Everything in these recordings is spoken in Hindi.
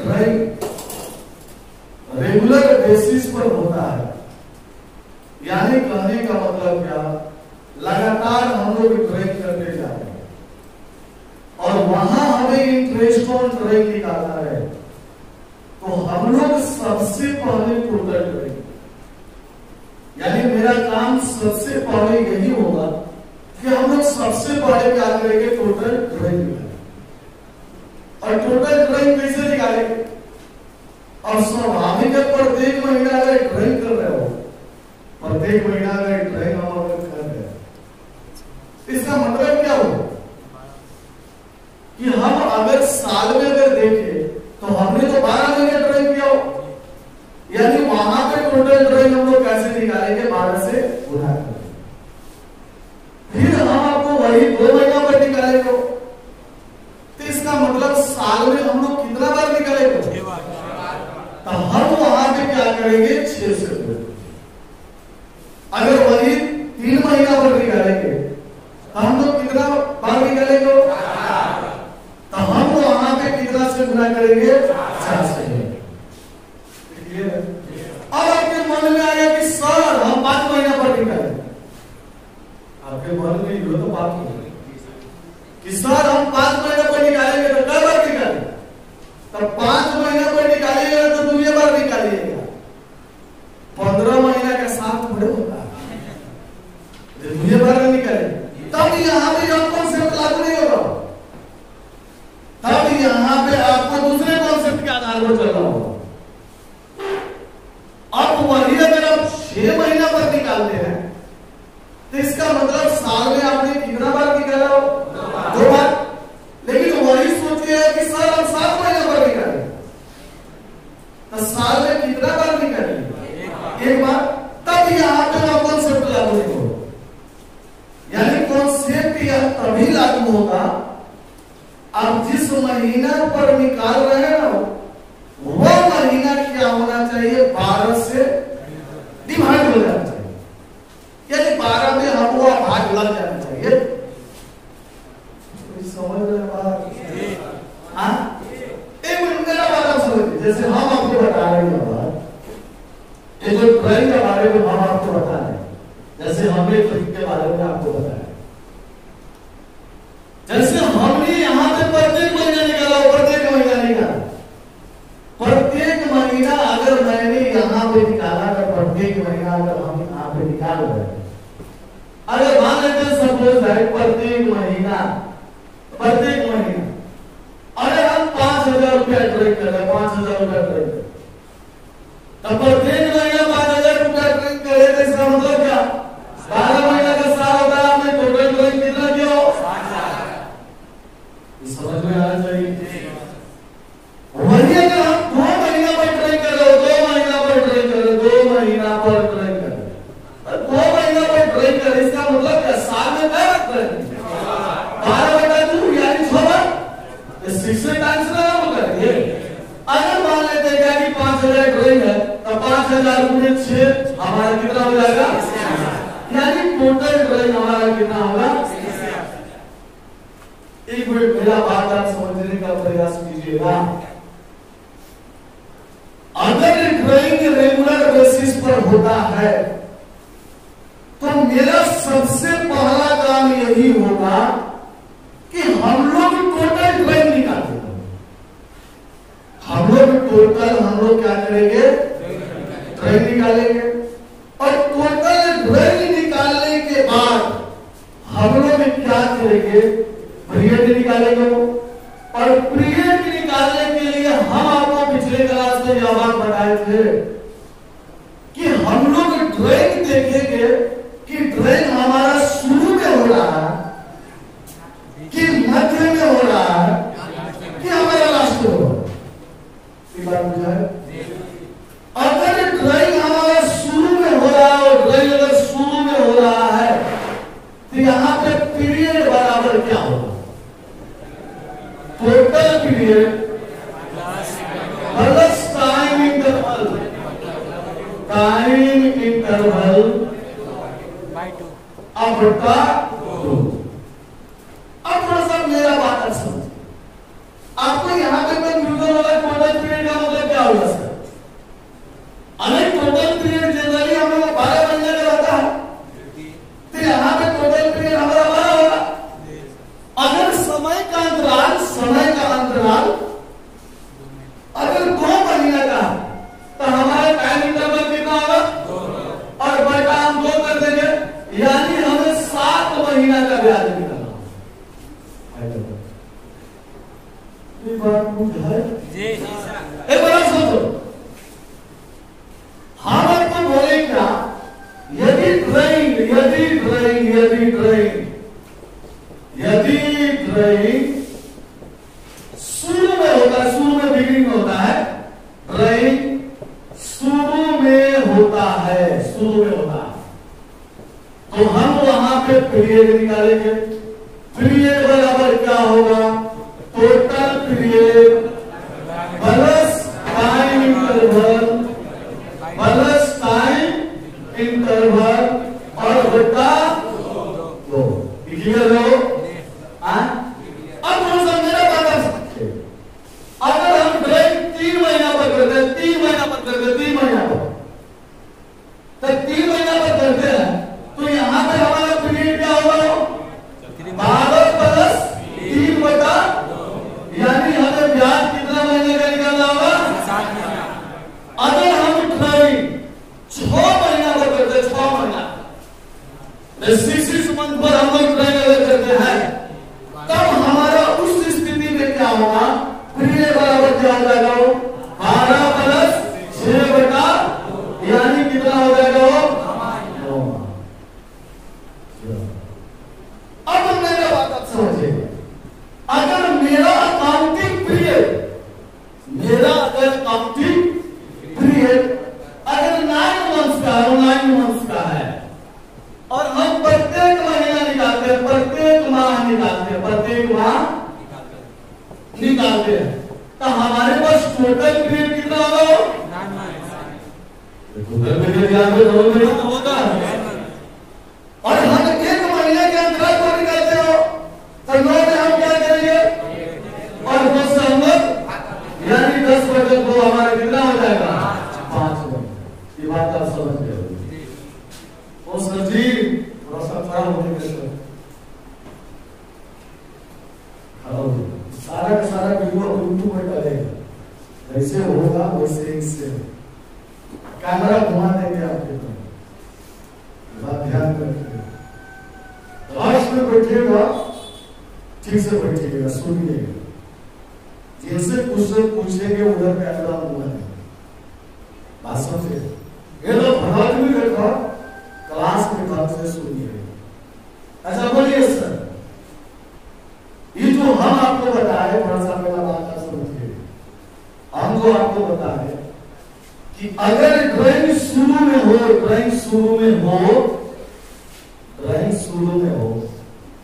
ड्राइंग रेगुलर बेसिस पर होता है, यानी कहने का मतलब क्या, लगातार हम लोग ड्राइंग करते जा रहे हैं और वहां हमें इंटरेस्ट ऑन ड्राइंग निकालना है, तो हम लोग सबसे पहले टोटल ड्राइंग, यानी मेरा काम सबसे पहले यही होगा कि हम लोग सबसे पहले क्या करेंगे, टोटल ड्राइंग निकालेंगे। और टोटल ड्राइंग कैसे निकालेंगे, और स्वाभाविक है प्रत्येक महीना अगर ड्राइंग कर रहे हो, प्रत्येक महीना अगर ड्राइंग हम अगर कर रहे हैं, इसका मतलब क्या हो कि हम अगर साल में अगर देखें तो हमने तो 12 महीने ड्राइंग किया हो, यानी वहां पे टोटल ड्राइंग हम लोग कैसे निकालेंगे, 12 से गुणा करेंगे, फिर हम आपको वही 2 महीना पर निकालेंगे, तो इसका मतलब साल में हम लोग कितना बार निकालेंगे, तो हम वहां पे क्या करेंगे, 6 से गुणा। अगर वही 3 महीना पर निकालेंगे तो हम लोग कितना बार निकालेंगे, तो हम वहां पे कितना से गुणा करेंगे, 4 से। अब आपके मन में आया कि सर हम 5 महीना पर निकालेंगे, आपके मन में ये तो बात हो कि सर हम 5 महीना पर निकालेंगे, तो कई बार निकालेंगे, तो 5 महीना पर निकालिएगा तो 2 बार निकालिएगा, 15 महीना का साथ बड़े होता है, 2 बार निकालेंगे, तब यहाँ पे यह कॉन्सेप्ट लागू नहीं होगा, तब यहाँ पे आपको दूसरे कॉन्सेप्ट के आधार पर चलना होगा। अब वही अगर आप 6 महीना पर निकालते हैं तो इसका मतलब साल में आपने कितना बार निकाला हो, 2 बार, लेकिन वही सोचिए कि सर हम 7 महीना पर निकाले, तो साल में कितना बार निकाले, 1 बार, तब यहाँ पे आप कॉन्सेप्ट लागू नहीं होगा, यानी कॉन्सेप्ट यह तभी लागू होगा आप जिस महीना पर निकाल रहे हैं ना, वह महीना क्या होना चाहिए, 12 से डिवाइड हो जाना चाहिए, यानी 12 में हमको भाग लग जाना चाहिए। समझ रहे बात, हाँ, एक मिनट मेरा बात आप समझिए, जैसे हम आपको बता रहे हैं बात, ये जो ड्राइंग के बारे में हम आपको बता रहे हैं, जैसे हमने ड्राइंग के बारे में आपको बताया, जैसे हमने यहाँ पे प्रत्येक महीना निकाला, प्रत्येक महीना निकाला, प्रत्येक महीना अगर मैंने यहाँ पे निकाला, तो प्रत्येक महीना अगर हम यहाँ पे निकाल रहे हैं, अगर मान लेते हैं सपोज है प्रत्येक महीना अगर हम 5,000 रुपया ड्राइंग कर रहे हैं, 5,000 रुपया ड्राइंग कर, तो प्रत्येक महीना 5,000 रुपया ड्राइंग करे, तो इसका मतलब क्या, 12 महीना का साल होता है, आपने टोटल ड्राइंग कितना किया हो, 5,000। समझ में आना चाहिए। वही अगर हम 2 महीना पर ड्राइंग कर रहे हो, 2 महीना पर ड्राइंग कर रहे हो, 2 महीना पर ड्राइंग कर रहे हो, 2 महीना पर ड्राइंग कर, इसका मतलब क्या, साल में क्या ड्राइंग, 12/2 यानी 6 बार, 6 टाइम्स ना हम करेंगे। अगर मान लेते हैं कि 5,000 ड्राइंग है, तो 5,000 गुणे 6 हमारा कितना हो जाएगा, यानी टोटल ड्राइंग हमारा कितना होगा। एक मिनट मेरा बात आप समझने का प्रयास कीजिएगा। अगर ड्राइंग रेगुलर बेसिस पर होता है तो मेरा सबसे पहला काम यही होगा कि हम लोग टोटल ड्राइंग निकालेंगे, हम लोग क्या करेंगे, ड्राइंग निकालेंगे, और टोटल ड्राइंग निकालने के बाद हम लोग क्या करेंगे, पीरियड निकालेंगे, और पीरियड निकालने के लिए हम आपको पिछले क्लास में यह बात बताए थे कि हम लोग ड्राइंग देखेंगे कि ड्राइंग हमारा शुरू में हो रहा है कि मध्य में हो रहा है कि हमारा लास्ट में हो रहा है, ये बात बुझा है। अगर ड्राइंग हमारा शुरू में हो रहा है, और ड्राइंग अगर शुरू में हो रहा है, तो यहाँ पे पीरियड बराबर क्या होगा, total period plus time interval अब बटा 2। अब थोड़ा सा मेरा बात समझ, आपको यहाँ पे कंफ्यूजन होगा टोटल पीरियड एक बार सोचो, हम आपको बोले क्या, यदि ड्राइंग शुरू में होता है, शुरू में बिगिनिंग में होता है, ड्राइंग शुरू में होता है, तो हम वहां पे पीरियड निकालेंगे। पीरियड बराबर क्या होगा, total period plus time interval और बटा 2। क्लियर हो? अब थोड़ा सा मेरा बात आप समझिए, अगर हम ड्राइंग 3 महीना पर करते हैं, 3 महीना पर करते हैं, तो यहाँ पे हमारा पीरियड क्या होगा, 12 प्लस 3 बटा, यानी हमें ब्याज कितना महीने का निकालना होगा, 7 महीना। अगर हम ड्राइंग 6 महीना पर करते हैं, 6 महीना 6 मंथ पर हम लोग ड्राइंग करते हैं, तब हमारा उस स्थिति में क्या होगा, पीरियड बराबर क्या हो जाएगा, 12 प्लस 6 बटा, यानी कितना हो जाएगा, 9। अब मेरा बात आप समझिए, अगर मेरा अकाउंटिंग पीरियड अगर 9 मंथ्स का है और हम प्रत्येक महीना निकालते हैं, प्रत्येक माह निकालते हैं, तो हमारे पास टोटल पीरियड कितना होगा, 9 मंथ। टोटल पीरियड यहाँ पे 2 महीना होगा, और हम 1 महीने के अंतराल को निकालते हो, तो 9 में हम क्या करेंगे, और 2 से हम लोग, यानी 10 बटे 2 हमारा कितना हो जाएगा, 5। ये बात आप समझ गए। तो सर जी थोड़ा सा खड़ा होने के सारा का सारा वीडियो यूट्यूब पर डालेगा, जैसे होगा वैसे इससे कैमरा घुमा देंगे आपके पास, बात ध्यान रखिए। लास्ट में बैठिएगा, ठीक से बैठिएगा, सुनिएगा, जिनसे क्वेश्चन पूछेंगे उधर कैमरा हुआ है, बात समझे। ये तो भगवान भी बैठा क्लास में ध्यान से सुनिए। अच्छा बोलिए सर, ये जो हम आपको बताए, थोड़ा सा मेरा बात समझिए, हम जो आपको बताए कि अगर ड्राइंग शुरू में हो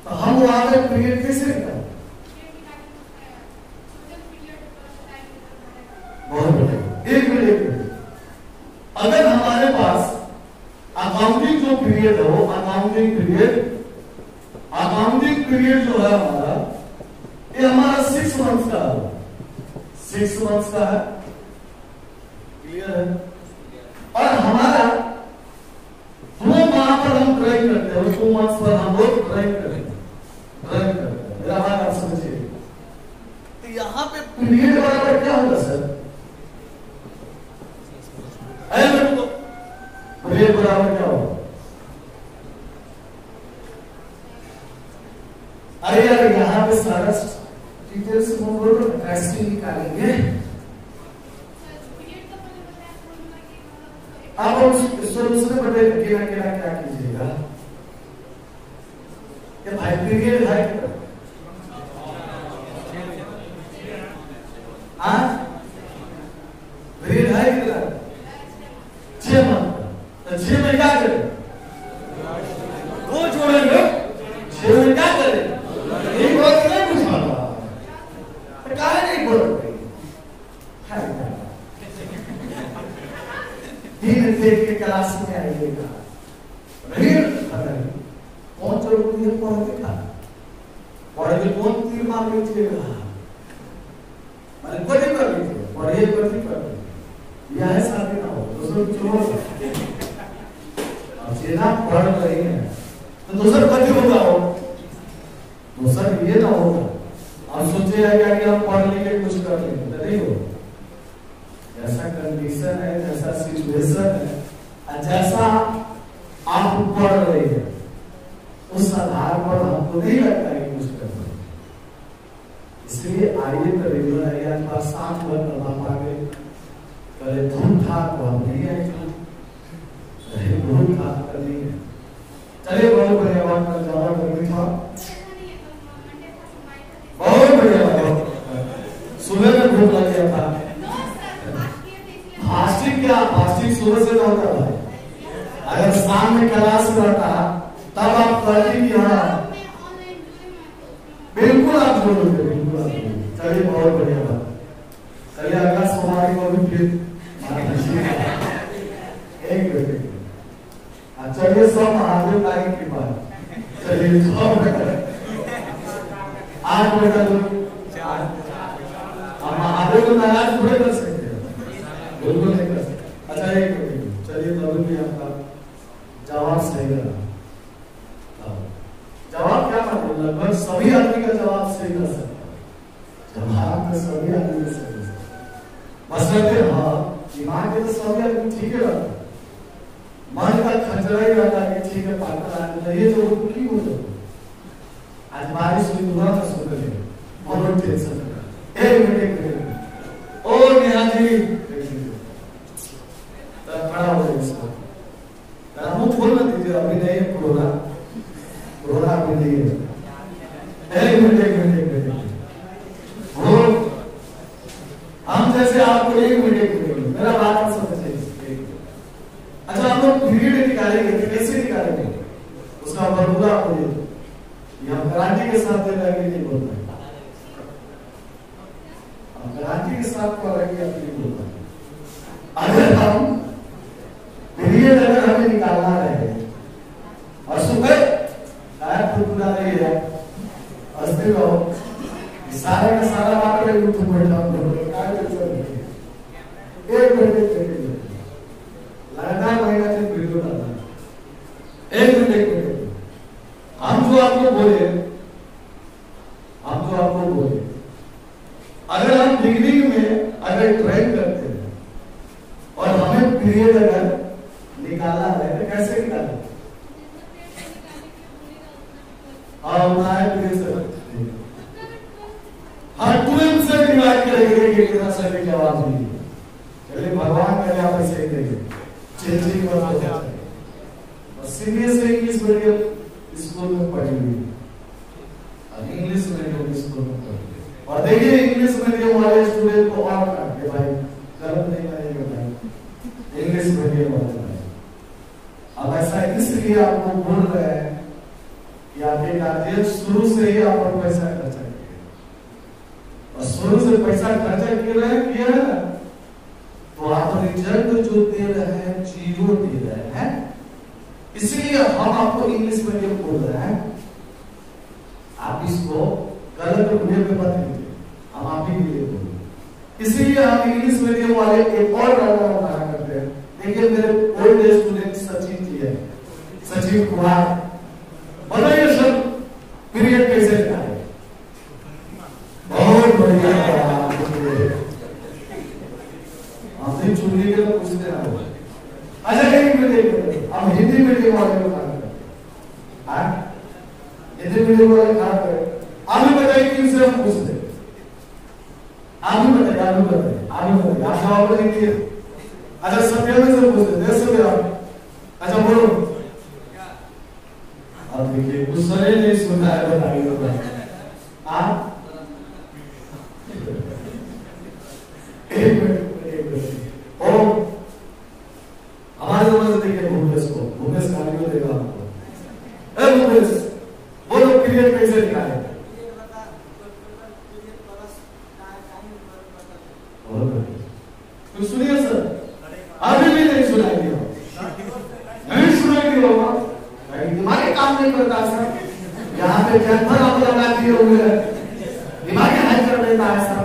तो हम वहां पे पीरियड कैसे निकालें, बहुत बढ़िया। एक मिनट, अगर हमारे पास अकाउंटिंग जो पीरियड हो, अकाउंटिंग पीरियड जो है हमारा, ये हमारा 6 मंथ्स का है, 6 मंथ्स का है, क्लियर है। और हमारा 2 माह पर हम ड्राइंग करते हैं, 2 मंथ्स पर हम लोग ड्राइंग करते हैं। मेरा बात आप समझिए, तो यहाँ पे पीरियड बराबर क्या होगा सर, पीरियड बराबर क्या होगा, अरे यार यहाँ पे सारा डिटेल्स ऐसे निकालेंगे, आप उसने बताइए क्या कीजिएगा, ये भाई पीरियड है, पीरियड है कितना, 6 मंथ, तो 6 में क्या करें, 2 जोड़ेंगे, 6 में क्या करें, एक बात नहीं पूछा कहा नहीं बोल रही, 3 देख के क्लास में आइएगा, कौन जरूरी है पढ़ के कौन तीर मार लीजिएगा, मैंने पढ़ी कर लीजिए, पढ़िए यह शादी ना हो, दूसरों की छोड़ अब पढ़ रही है तो दूसरा कभी होगा, हो दूसरा ये ना होगा और सोचे कि हम पढ़ लेंगे कुछ कर लेंगे, तो नहीं हो। जैसा कंडीशन है, जैसा सिचुएशन है, जैसा आप पढ़ रहे हैं, उस आधार पर हमको नहीं लगता है कुछ करना, इसलिए आइए तो रेगुलर है यार, पास 7 बार तमाम आ गए, करे धूम था तो हम नहीं आए, धूम था करनी है। चलिए बहुत बढ़िया बात कर जवाब करनी था, बहुत बढ़िया बात। सुबह में भूख लग गया था, फास्टिंग क्या, फास्टिंग सुबह से होता था, अगर शाम में क्लास रहता तब आप करती कि हाँ बिल्कुल आप जोड़ोगे, बिल्कुल आप जोड़ोगे। चलिए बहुत बढ़िया बात, चलिए अगला सोमवार को भी फिर एक मिनट, चलिए सब महादेव का ही कृपा, चलिए 8 बजे तक हम महादेव को नाराज थोड़े कर सकते हैं, बिल्कुल नहीं कर सकते। अच्छा एक मिनट, चलिए तभी भी आपका जवाब सही रहा। जवाब क्या मतलब, लगभग सभी आदमी का जवाब सही कर सकता है, जवाब तो सभी आदमी सही कर सकता है, बस रहते हाँ दिमाग के तो सभी आदमी ठीक है रहता, मन का खचरा ही रहता है कि ठीक है पाता है, ये जो की हो जाए आज बारिश हुई दूरा का सुन ले बहुत टेंशन है। एक मिनट ओ नेहा जी तब खड़ा हो जाए, इसको मुंह खोल मत दीजिए, अभी नहीं है कोरोना, कोरोना अभी नहीं है। एक मिनट वो हम जैसे आपको एक मिनट मेरा बात समझिए। अच्छा हम लोग पीरियड निकालेंगे तो कैसे निकालेंगे, उसका फॉर्मूला आपको दे दो, हम गारंटी के साथ दे रहे नहीं बोलते, हम गारंटी के साथ करेंगे नहीं बोलते। अगर हम पीरियड अगर हमें निकालना है और सुबह शायद खुद नहीं है अस्थिर रहो, सारे का सारा बात में उठ बैठा एक मिनट लगातार महीना से वीडियो डालना, एक मिनट हम जो आपको बोले, अगर हम डिग्री में अगर ट्रेन करते हैं और हमें पीरियड अगर निकाला है तो कैसे निकालें, हाँ 2m से डिवाइड करेंगे कि कितना सही जवाब दीजिए। चलिए भगवान का यहाँ पे सही देंगे, चेंजिंग और सीबीएसई इंग्लिश मीडियम स्कूल में पढ़ी हुई, इंग्लिश मीडियम स्कूल में पढ़ी, और देखिए इंग्लिश मीडियम वाले स्टूडेंट को और काटे भाई, गलत नहीं करेंगे भाई, इंग्लिश मीडियम वाले अब ऐसा इसलिए आपको बोल रहे हैं कि आपके गार्जियन शुरू से ही आप पर पैसा खर्चा किए, और शुरू से पैसा खर्चा किया है ना, तो आप रिजल्ट जो दे रहे हैं 0 दे रहे हैं, इसलिए हम आपको इंग्लिश मीडियम बोल रहे हैं। आप इसको गलत वे में मत लीजिए, हम आप ही के लिए बोल, इसलिए हम इंग्लिश मीडियम वाले एक और राजा उठाया करते हैं। देखिए मेरे ओल्ड स्टूडेंट सचिन जी है, सचिन कुमार, बताइए सर पीरियड कैसे निकाले, बहुत बढ़िया आपने चुनी के तो पूछते हैं। अच्छा एक मिनट हम हिंदी मीडियम वाले को बात करें, हिंदी मीडियम वाले बात करें, आप भी बताइए किनसे हम पूछते, आप भी बताइए आप जवाब दीजिए। अच्छा सत्याग्रह से पूछते, देश से आप, अच्छा बोलो, अब देखिए गुस्सा नहीं सुनना है, बताइए आप एक मिनट ओ हमारे समझ से देखिए भूपेश खाली को देगा आपको, ए भूपेश बोलो पीरियड कैसे निकाले, तो सुनिए सर, अभी भी नहीं सुनाएंगे, नहीं सुनाएंगे होगा, दिमाग काम नहीं करता सर, यहाँ पे जनभर आप लगा दिए हुए हैं, दिमाग हाई कर देता है सर।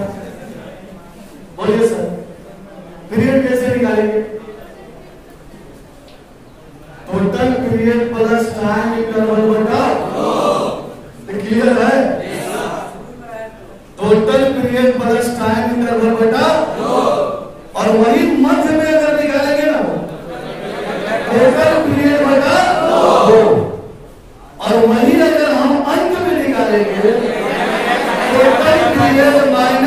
बोलिए सर पीरियड कैसे निकालेंगे, total period plus time interval बटा, क्लियर है, total period plus time interval बटा, और वही मध्य में अगर निकालेंगे ना टोटल पीरियड बटा 2, और वही अगर हम अंत में निकालेंगे टोटल पीरियड माइनस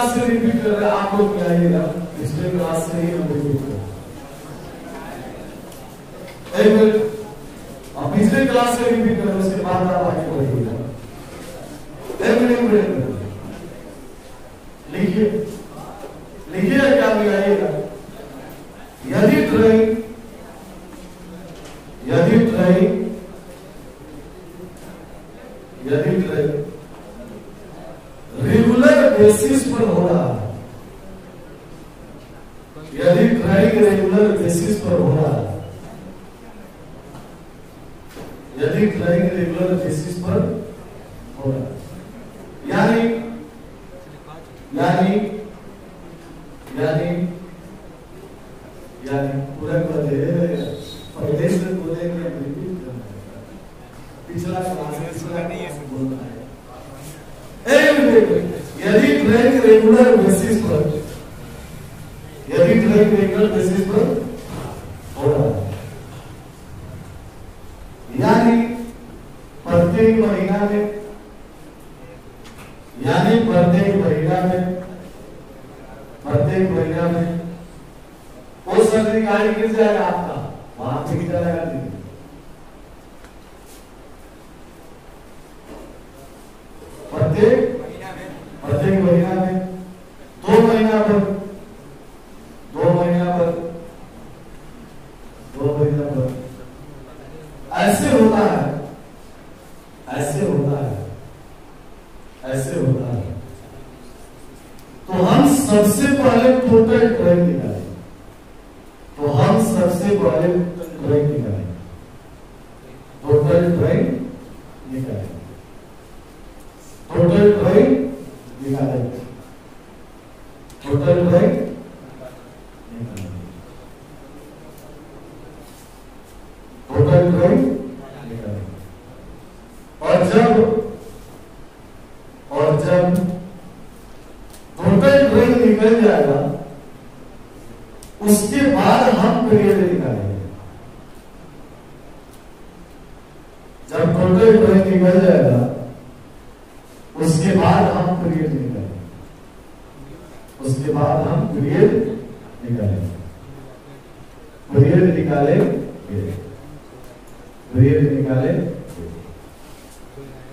क्लास से रिपीट कर रहे हैं, आप लोग क्या आइएगा, पिछले क्लास से ही हम रिपीट कर रहे हैं। अब पिछले क्लास से रिपीट कर रहे हैं, उसके बाद आप आगे बढ़िएगा। लिखिए लिखिए क्या भी आइएगा। यदि ट्रेन रेगुलर बेसिस पर हो रहा है, यदि ट्रेन रेगुलर बेसिस पर हो रहा है, यदि ट्रेन रेगुलर बेसिस पर हो रहा है, यानी यानी यानी यानी पूरा पहले से बोलेंगे, पिछला क्लास बोलना है। यदि ट्रेन रेगुलर बेसिस पर, यदि ट्रेन रेगुलर बेसिस पर हो रहा है, यानी प्रत्येक महीना में, यानी प्रत्येक महीना में वो सैलरी गाड़ी गिर जाएगा आपका, वहां से गिर जाएगा। प्रत्येक महीना में 2 महीना पर ऐसे होता है। तो हम सबसे पहले टोटल ट्रेन निकालें, टोटल ट्रेन निकालें। और जब टोटल ट्रेन निकल जाएगा, उसके बाद हम पीरियड निकालेंगे। जब टोटल ट्रेन निकल जाएगा, उसके बाद हम पीरियड निकालेंगे, पीरियड निकालेंगे।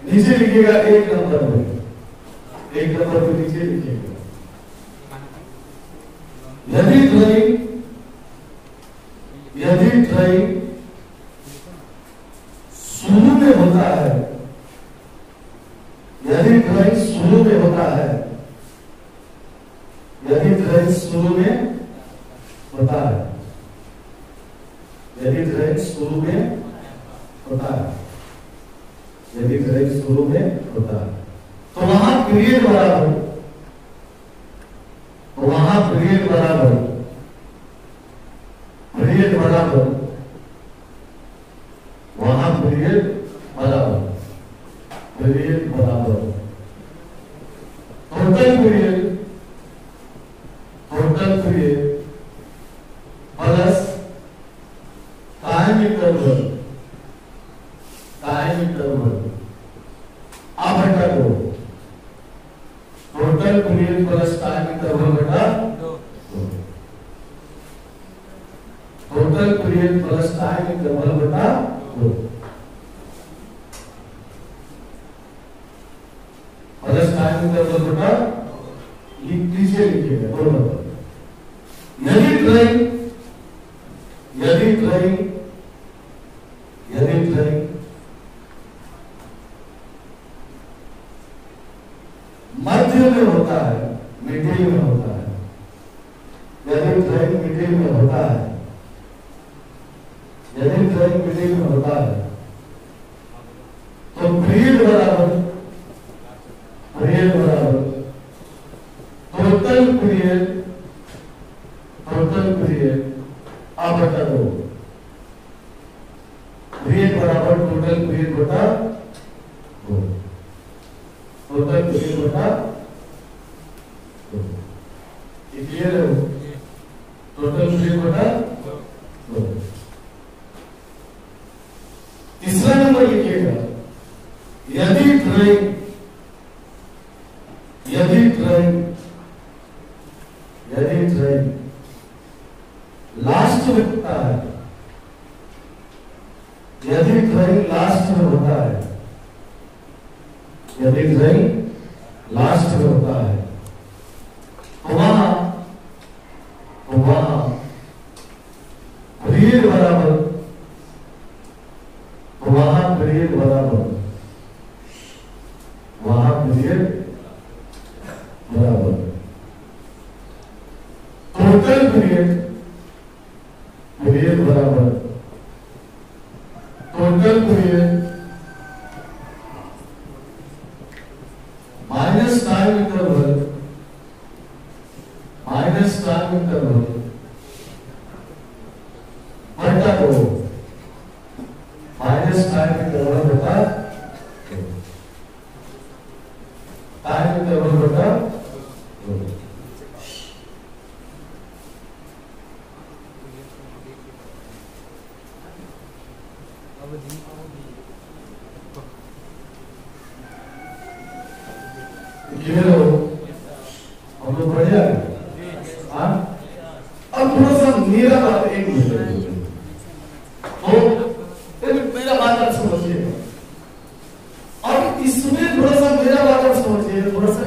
नीचे लिखिएगा 1 नंबर पे नीचे लिखिएगा, यदि ट्रेन शुरू में होता है, यदि ट्रेन शुरू में होता है, यदि ट्रेन शुरू में होता है, यदि ट्रेन शुरू में होता है, यदि ट्रेन शुरू में होता है, तो वहां पीरियड बराबर, वहां पीरियड बराबर total period plus time interval आप बटा 2, total period plus time interval बटा 2, total period plus time interval बटा 2, प्लस टाइम इंटरवल बटा, नीचे लिखिएगा दोनों। यदि ट्रेन मध्य में होता है, मिडिल में होता है, यदि ट्रेन मिडिल में होता है, तो पीरियड बराबर टोटल पीरियड आप बता दो, पीरियड बराबर टोटल पीरियड बटा 2, टोटल पीरियड बटा 2, क्लियर है? टोटल पीरियड बटा 2। तीसरा नंबर लिखिएगा, यदि ट्रेन यदि ड्राइंग लास्ट में होता है तो वहां पीरियड बराबर, वहां पीरियड बराबर, वहां पीरियड बराबर टोटल पीरियड, पीरियड बराबर total period minus time interval, minus time interval बटा 2, माइनस टाइम इंटरवल बटा टाइम इंटरवल बटा 2। हम लोग बढ़िया हाँ। अब थोड़ा सा मेरा बात एक मेरा बात आप समझिए, और इसमें थोड़ा सा मेरा बात आप समझिए, थोड़ा सा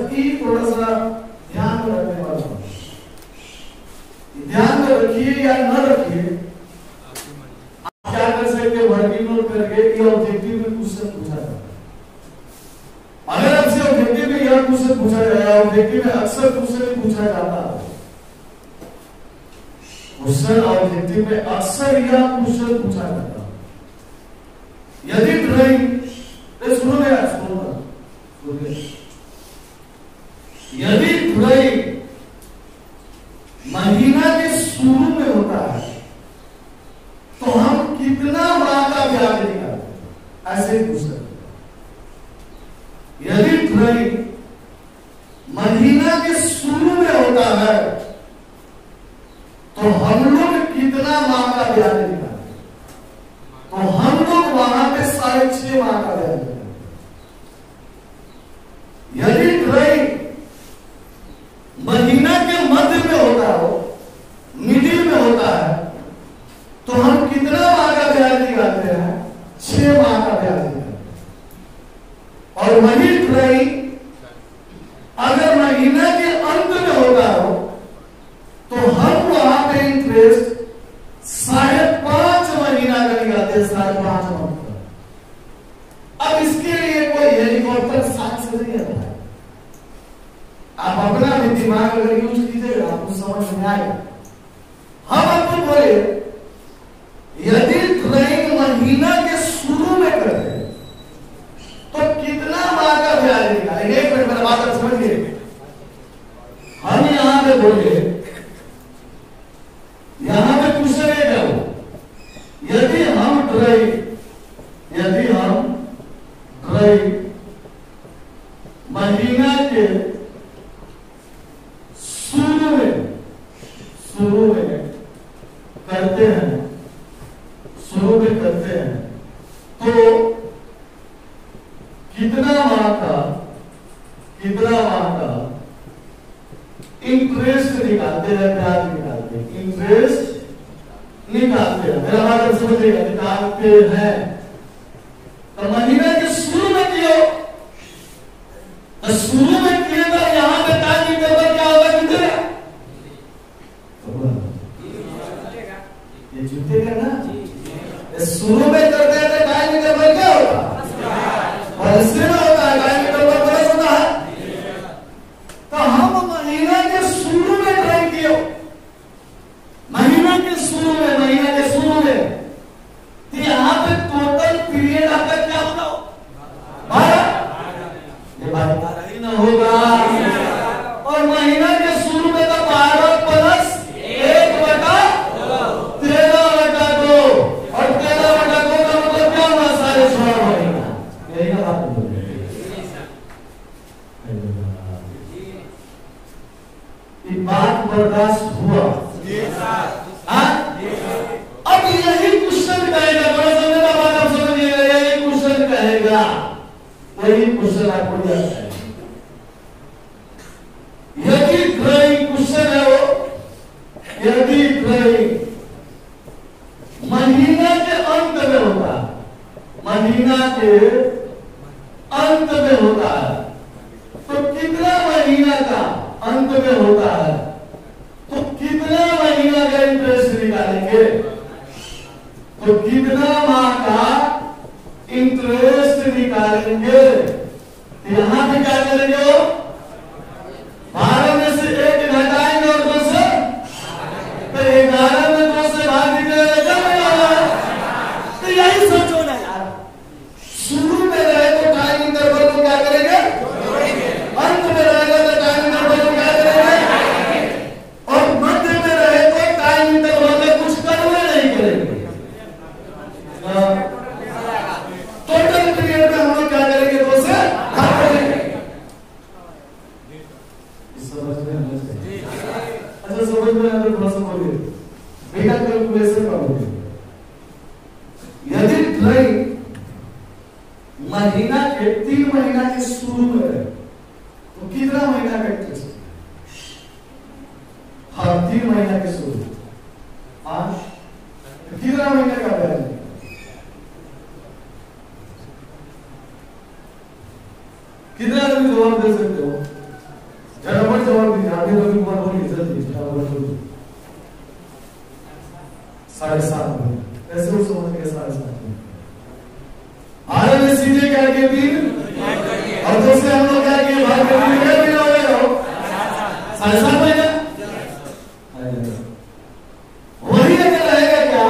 ध्यान में रखने वाला, ध्यान में रखिए या न रखिए, आप क्या कर सकते हैं, वर्किंग नोट करके ये ऑब्जेक्टिव में क्वेश्चन पूछा जाता है। अगर आपसे ऑब्जेक्टिव में यह क्वेश्चन पूछा जाए, ऑब्जेक्टिव में अक्सर क्वेश्चन पूछा जाता है, क्वेश्चन ऑब्जेक्टिव में अक्सर यह क्वेश्चन पूछा जाता है, यदि ड्राइंग सुनो यार, सुनो, यदि ड्राइंग महीना के शुरू में होता है तो हम कितना माह का ब्याज निकालते हैं, ऐसे पूछ सकते। यदि ड्राइंग महीना के शुरू में होता है तो हम लोग कितना माह का ब्याज निकालते हैं, तो हम लोग वहां पे 6.5 माह का ब्याज निकालते हैं। यदि ड्राइंग महीना के मध्य में होता हो, मिडिल में होता है, तो हम कितना माह का ब्याज निकालते हैं, 6 माह का ब्याज निकालते हैं। और वही ड्राइंग अगर महीना के अंत में होता हो तो हम वहां पे इंटरेस्ट 5.5 महीना का निकालते हैं, 5.5 मंथ का। अब इसके लिए कोई हेलीकॉप्टर साक्ष्य नहीं आता है, आप अपना भी दिमाग अगर यूज कीजिएगा आपको समझ में आएगा। हम आपको बोले यदि ड्राइंग महीना के शुरू में करते हैं तो कितना माह का ब्याज निकालेंगे। एक मिनट मेरा बात आप समझिए, हम यहां पे बोले, यहां पे क्वेश्चन है क्या हो, यदि हम ड्राइंग महीना के शुरू में करते हैं, तो कितना माह का इंटरेस्ट निकालते हैं, ब्याज निकालते हैं, इंटरेस्ट निकालते हैं। मेरा बात समझिएगा, निकालते हैं। तो महीना के शुरू में किया, तो शुरू में किए तो यहां पे टाइम इंटरवल क्या होगा, कितने ये जुटेगा ना। शुरू में करते हैं तो टाइम इंटरवल क्या होगा, और इससे ना होता है टाइम इंटरवल बड़ा होता है। तो हम महीना के शुरू में ट्राई किया, महीना के शुरू में तो यहां पे टोटल पीरियड आपका क्या होगा, 12। ये 12 ही ना होगा, और महीना के शुरू में तो 12 प्लस 1/13/2, और 13/2 का मतलब क्या हुआ, 16.5 महीना। यही ना बात है। बात बर्दाश्त हुआ। अब यही क्वेश्चन कहेगा, बड़ा समझना बात आप समझिएगा, यही क्वेश्चन कहेगा, वही क्वेश्चन आपको याद है। यदि ड्राइंग क्वेश्चन है वो, यदि ड्राइंग महीना के अंत में होता, महीना के अंत में होता है तो कितना महीना का अंत में होता है, तो कितना महीना का इंटरेस्ट निकालेंगे, तो कितना माह का इंटरेस्ट निकालेंगे। यहां भी क्या करेंगे, वो 12 में से 1 घटाएंगे और 2 से, तो 11 में 2 से भाग दीजिएगा, तो यही सोचो ना यार, शुरू में रहे तो टाइम इंटरवल को क्या करेंगे, अंत में रहेगा तो टाइम इंटरवल को क्या करेंगे, और मध्य में रहे तो टाइम इंटरवल में कुछ करना नहीं करेंगे। टोटल पीरियड में हम लोग क्या करेंगे, 2 से भाग करेंगे। समझ में आना चाहिए। अच्छा समझ में आना, थोड़ा सा बोलिए बेटा, कैलकुलेशन करोगे, यदि ड्राइंग महीना के 3 महीना के शुरू में है तो कितना महीना का इंटरेस्ट, हाँ 3 महीना के शुरू, हाँ कितना महीने का बैलेंस, कितना आदमी जवाब दे सकते हो, झटपट जवाब दीजिए, आगे रवि कुमार बोलिए जल्दी, झटपट बोलिए। 7.5 महीने, कैसे वो समझ गए 7.5 महीने, आर में सीधे क्या किए 3 और 2 से हम लोग क्या किए भाग कर दिए, क्या भी हो गए हो 7.5 महीने। वही अगर रहेगा क्या,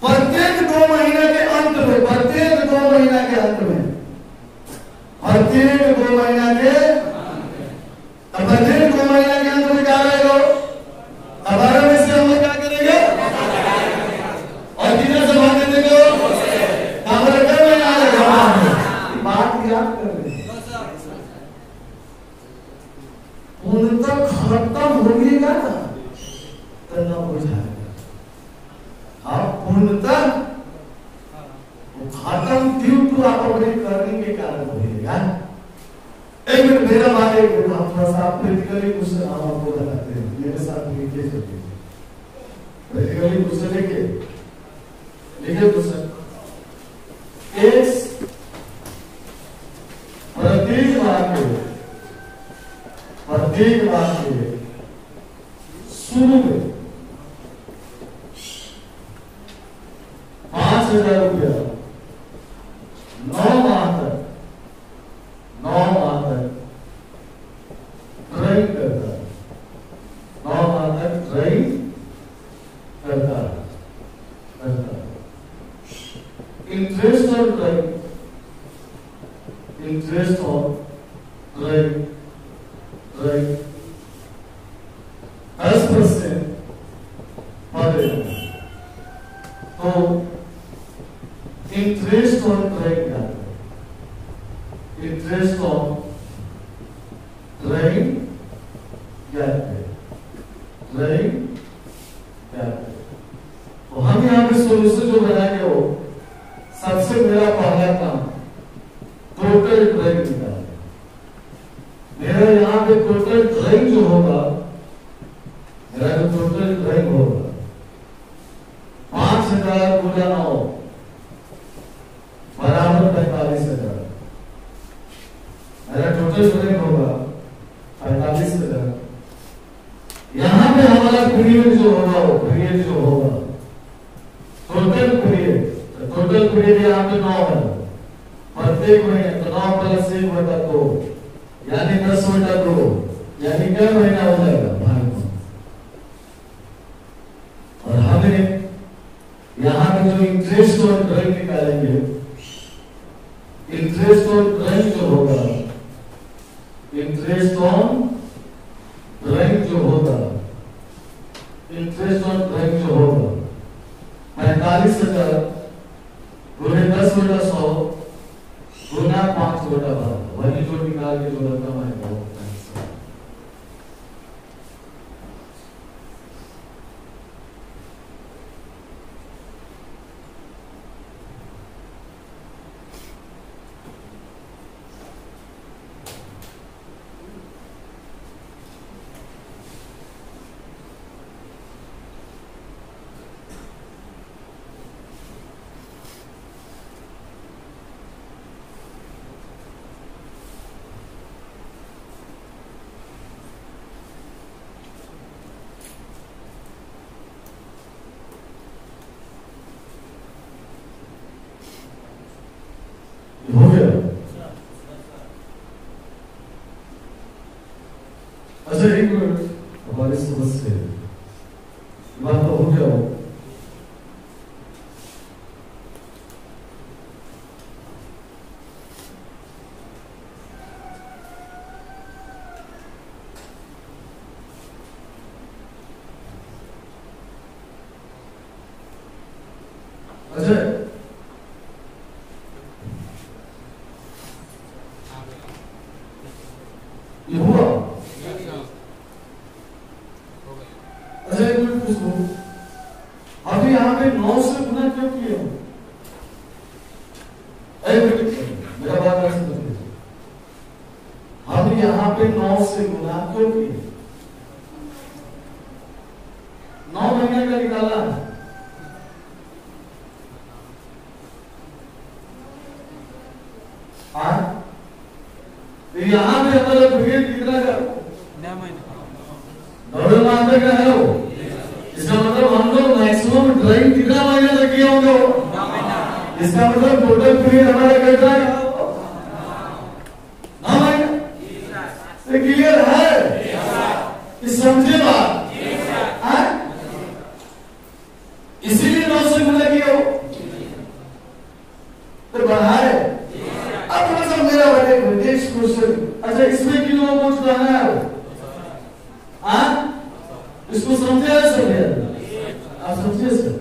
प्रत्येक 2 महीने के अंत में, प्रत्येक 2 महीना के अंत में, प्रत्येक 2 महीना के, प्रत्येक 2 महीना के अंत में क्या रहेगा, 12 में से हम लोग क्या करेंगे और कितने से भाग देंगे, बात याद कर रहे पूर्णतः खत्म होगा ना तो न हो जाएगा, आप पूर्णतः खत्म ड्यू टू आप अपने करने के कारण होगा। एक मिनट मेरा बात, एक मिनट हम थोड़ा सा प्रैक्टिकली कुछ हम आपको बताते हैं, मेरे साथ नीचे चलिए, प्रैक्टिकली कुछ लेके लिखे क्वेश्चन, प्रत्येक बार के शुरू में 5,000 रुपया 9 माह तक ड्राइंग करता है, 9 माह तक ड्राइंग करता है। Interest on drawing, interest on drawing 10% per annum, तो इंटरेस्ट ऑन ड्राइंग क्या है, इंटरेस्ट ऑन ड्राइंग क्या है, ड्राइंग क्या है। तो हम यहाँ पे सोल्यूशन जो बनाएंगे वो सबसे मेरा पहला काम टोटल ड्राइंग निकालना। मेरा यहाँ पे टोटल ड्राइंग जो होगा, मेरा जो टोटल ड्राइंग होगा 5,000 गुना 9 बराबर 45,000, मेरा टोटल ड्राइंग होगा 45,000। यहाँ पे हमारा पीरियड जो होगा, वो पीरियड जो होगा टोटल पीरियड यहाँ पे 9 है, प्रत्येक महीने तो 9 + 1/2 यानी 10/2, यानी क्या महीना हो जाएगा भारत में। और हमें यहाँ पे जो इंटरेस्ट ऑन ड्राइंग निकालेंगे, इंटरेस्ट ऑन ड्राइंग जो होगा, इंटरेस्ट ऑन ड्राइंग जो होगा, इंटरेस्ट ऑन ड्राइंग जो होगा 45,000 गुणे 10/100 गुना 5/12, वही जो निकाल के जो रकम है वो एक मिनट, हमारी समझ से बात तो हो गया हो। अजय, ये हुआ? अजय एक मिनट पूछो, अभी यहाँ पे 9 से गुना क्यों किया? मेरा बात ऐसे सुनिए, हम यहाँ पे 9 से गुना क्यों किए? 9 महीने का निकाला है। यहाँ पे हमारा ब्रिगेड कितना का 9 महीने का है वो। इसका मतलब हम लोग मैक्सिमम ड्राइंग कितना महीने तक किया होंगे? इसका मतलब टोटल पीरियड हमारा कितना है? 9 महीने। क्लियर है? समझे बात? इसीलिए 9 से गुना किया हो तो बढ़ाए। अब थोड़ा सा मेरा नेक्स्ट क्वेश्चन, अच्छा इसमें किलो अमाउंट लाना है? इसको समझे आप समझिए सर?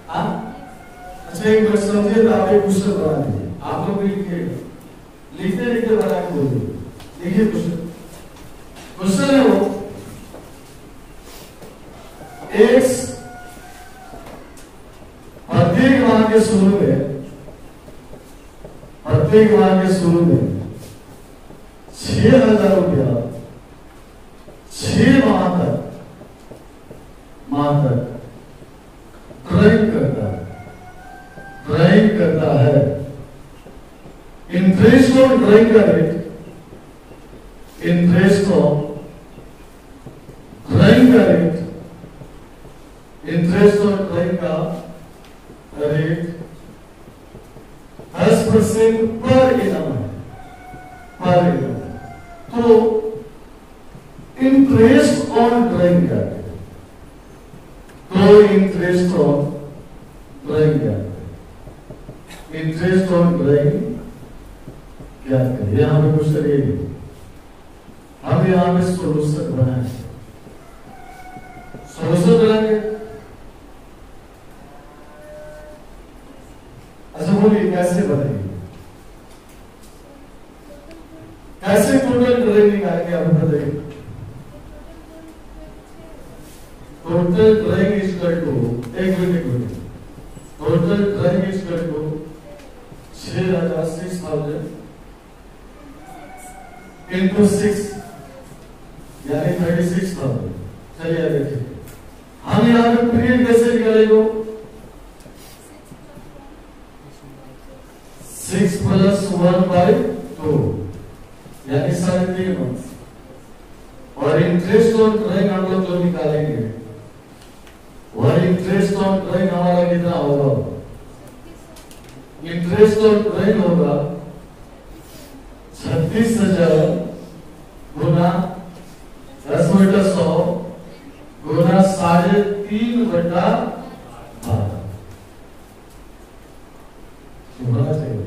अच्छा एक बार समझिए तो आप एक क्वेश्चन बना दीजिए, आप लोग भी लिखिएगा, लिखते लिखते बना के बोलिए। देखिए क्वेश्चन, क्वेश्चन है वो एक्स प्रत्येक माह के शुरू में, प्रत्येक माह के शुरू में 6,000 रुपया 6 माह तक ड्राइंग करता है। इंटरेस्ट ऑन ड्राइंग का रेट, इंटरेस्ट ऑन ड्राइंग का रेट, इंटरेस्ट ऑन ड्राइंग का रेट 10% पर इनम है, पर इनम। तो इंटरेस्ट ऑन ड्राइंग क्या है? तो इंटरेस्ट ऑन ड्राइंग क्या है? इंटरेस्ट ऑन ड्राइंग क्या है? यहां पे कुछ करिए, हम यहां पे सोल्यूशन बनाए, सोल्यूशन बनाएंगे। अच्छा बोलिए कैसे बनेगी, कैसे टोटल ड्राइंग निकालेंगे? आप बताइए। Total drawing is equal to, एक मिनट, total drawing is equal to 6,000 into 6 यानी 36,000। चलिए देखिए हम यहाँ पे पीरियड कैसे निकालेंगे? 6 + 1/2 यानी 3.5 मंथ। और इंटरेस्ट ऑन ड्राइंग हम लोग जो निकालेंगे वह इंटरेस्ट ऑन ड्राइंग हमारा कितना होगा? इंटरेस्ट ऑन ड्राइंग होगा 36,000 गुना 10/100 गुना 3.5/12 होना चाहिए।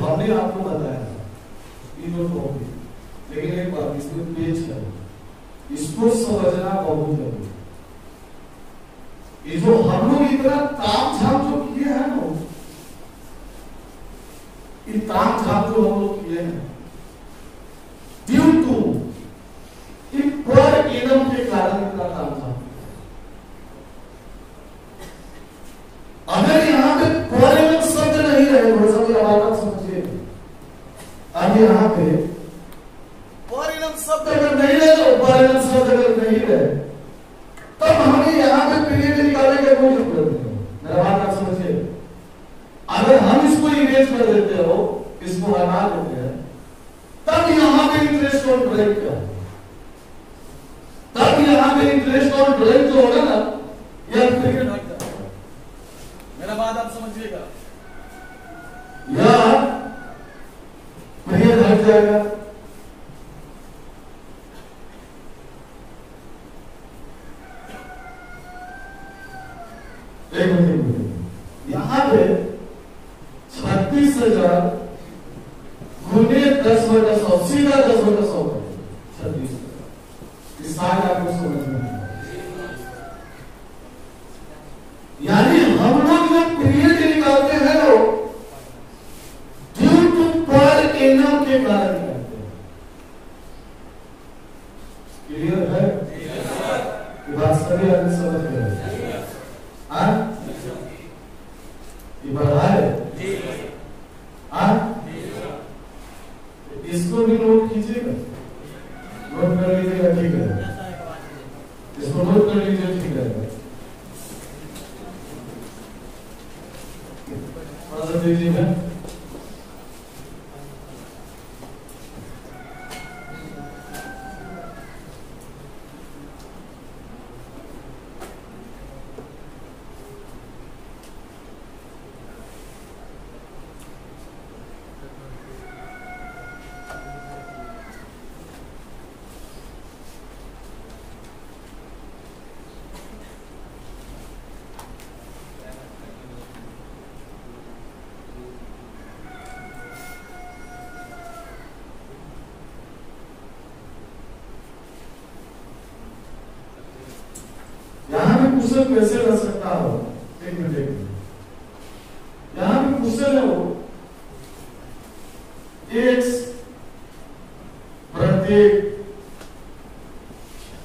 हमने आपको बताया तीनों टॉपिक, लेकिन एक बात इसमें पेज है, इसको समझना बहुत जरूरी है। ये जो हम लोग इतना ताम झाम जो किए हैं ना, ये ताम झाम जो हम लोग किए हैं ड्यू टू पर इनम के कारण इतना ताम झाम। अगर यहाँ पे पर इनम शब्द नहीं रहे, थोड़ा सा बात समझिए, अब यहाँ पे परिणाम शब्द अगर नहीं रहे, तो परिणाम शब्द अगर नहीं रहे, तब हमें यहाँ पे पीरियड निकालने की कोई जरूरत नहीं। मेरा बात आप समझिए, अगर हम इसको इरेज कर देते हो, इसको हटा देते हैं, तब यहाँ पे इंटरेस्ट ऑन ड्राइंग क्या है, तब यहाँ पे इंटरेस्ट ऑन ड्राइंग जो होगा ना, यह पीरियड हट जाएगा। मेरा बात आप समझिएगा, या पीरियड हट जाएगा। एक मिनट, यहां पे 36,000 गुने 10/100 सीधा 10/100 करें 36,000। इस साल आपको समझ में, यानी हम लोग जब पीरियड निकालते हैं लोग ड्यू टू पर इनम के कारण करते हैं। क्लियर है? ये बात सभी आदमी समझ गए? हाँ, ये बढ़ा है। हाँ, इसको भी नोट कीजिएगा, नोट कर लीजिएगा, ठीक है? इसको नोट कर लीजिए, ठीक है? दीजिएगा। यहां पे क्वेश्चन कैसे रह सकता हो? एक मिनट, यहां पे क्वेश्चन है वो x प्रत्येक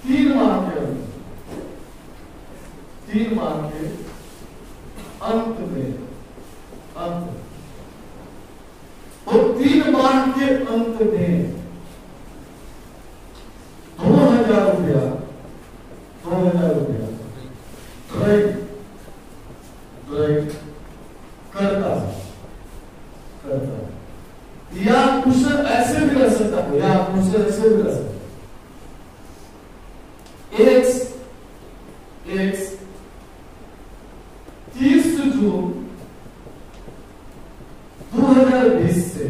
3 मान के अंत में और 3 मान के अंत में 2,000 रुपया करता, या क्वेश्चन ऐसे भी रह सकता है, या क्वेश्चन ऐसे भी रह सकता है x 30 जून 2020 से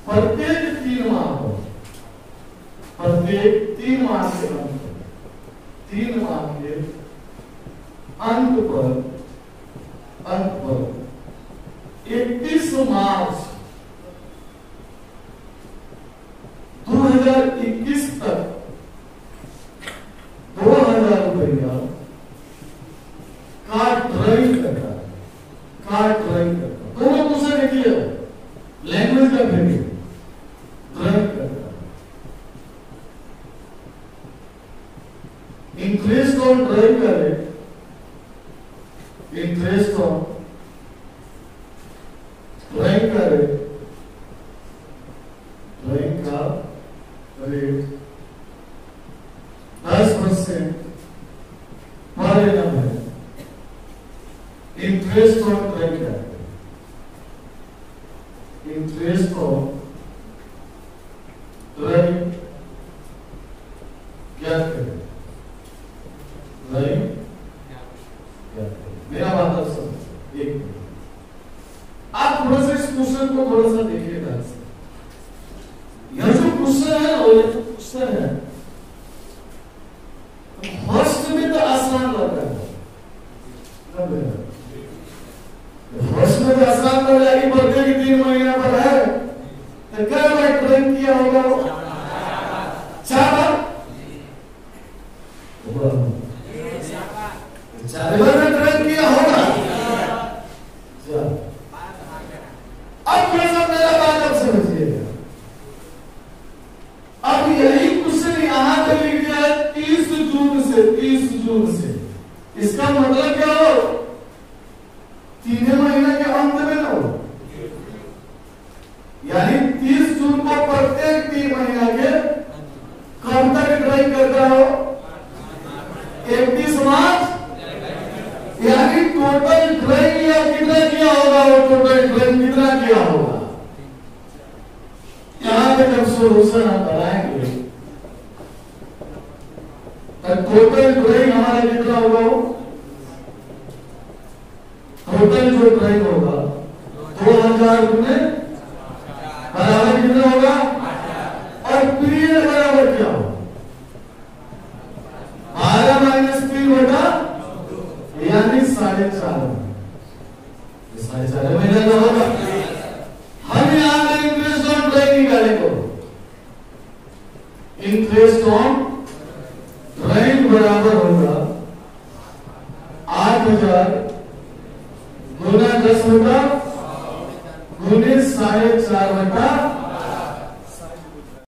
प्रत्येक 3 माह के अंत पर 31 मार्च 2021 तक 2000 रुपया कार ड्राइव करता है, कार ड्राइव करता। दोनों दूसरे देखिए लैंग्वेज का भेजिए, ड्राइव करता है। इंटरेस्ट ऑन ड्राइव का रेट, इंटरेस्ट ऑन ड्राइव का रेट, ड्राइव का रेट 10% पर एनम है। इंटरेस्ट ऑन ड्राइव का रेट, इंटरेस्ट ऑन ड्राइव क्या करें, ड्राइव क्या करें। मेरा बात आप समझ, एक मिनट आप थोड़ा सा इस क्वेश्चन को थोड़ा सा देखिएगा। यह जो क्वेश्चन है वो क्वेश्चन है फर्स्ट में तो आसान लग रहा है, फर्स्ट में तो आसान लग रहा है कि बर्थडे की 3 महीना पर है तो क्या बार ड्राइव किया होगा, 4 बार, 4 बार ड्राइव किया होगा। अब मेरा बात आप समझिएगा। अब यही क्वेश्चन यहां पे लिख दिया है 30 जून से, 30 जून से। इसका मतलब क्या हो, 3 महीने के अंत में ना हो, यानी 30 जून को प्रत्येक 3 महीना के कब तक ड्राइव करता हो, 31 मार्च, यानी टोटल ड्राइव या कितना किया होगा, वो टोटल ड्राइव कितना किया होगा। यहाँ पे जब सोल्यूशन हम बनाएंगे तो टोटल ड्राइव हमारा कितना होगा, टोटल जो ड्राइव होगा 2000 रुपये बराबर कितना होगा, और पीरियड बराबर क्या होगा, 12 - 3 होगा, यानी 4.5 महीने का होगा। हम यहां पे इंटरेस्ट ऑन ड्राइव निकालेंगे, इंटरेस्ट ऑन ड्राइव बराबर होगा 8000 गुना 10 होगा गुने 4.5 बटा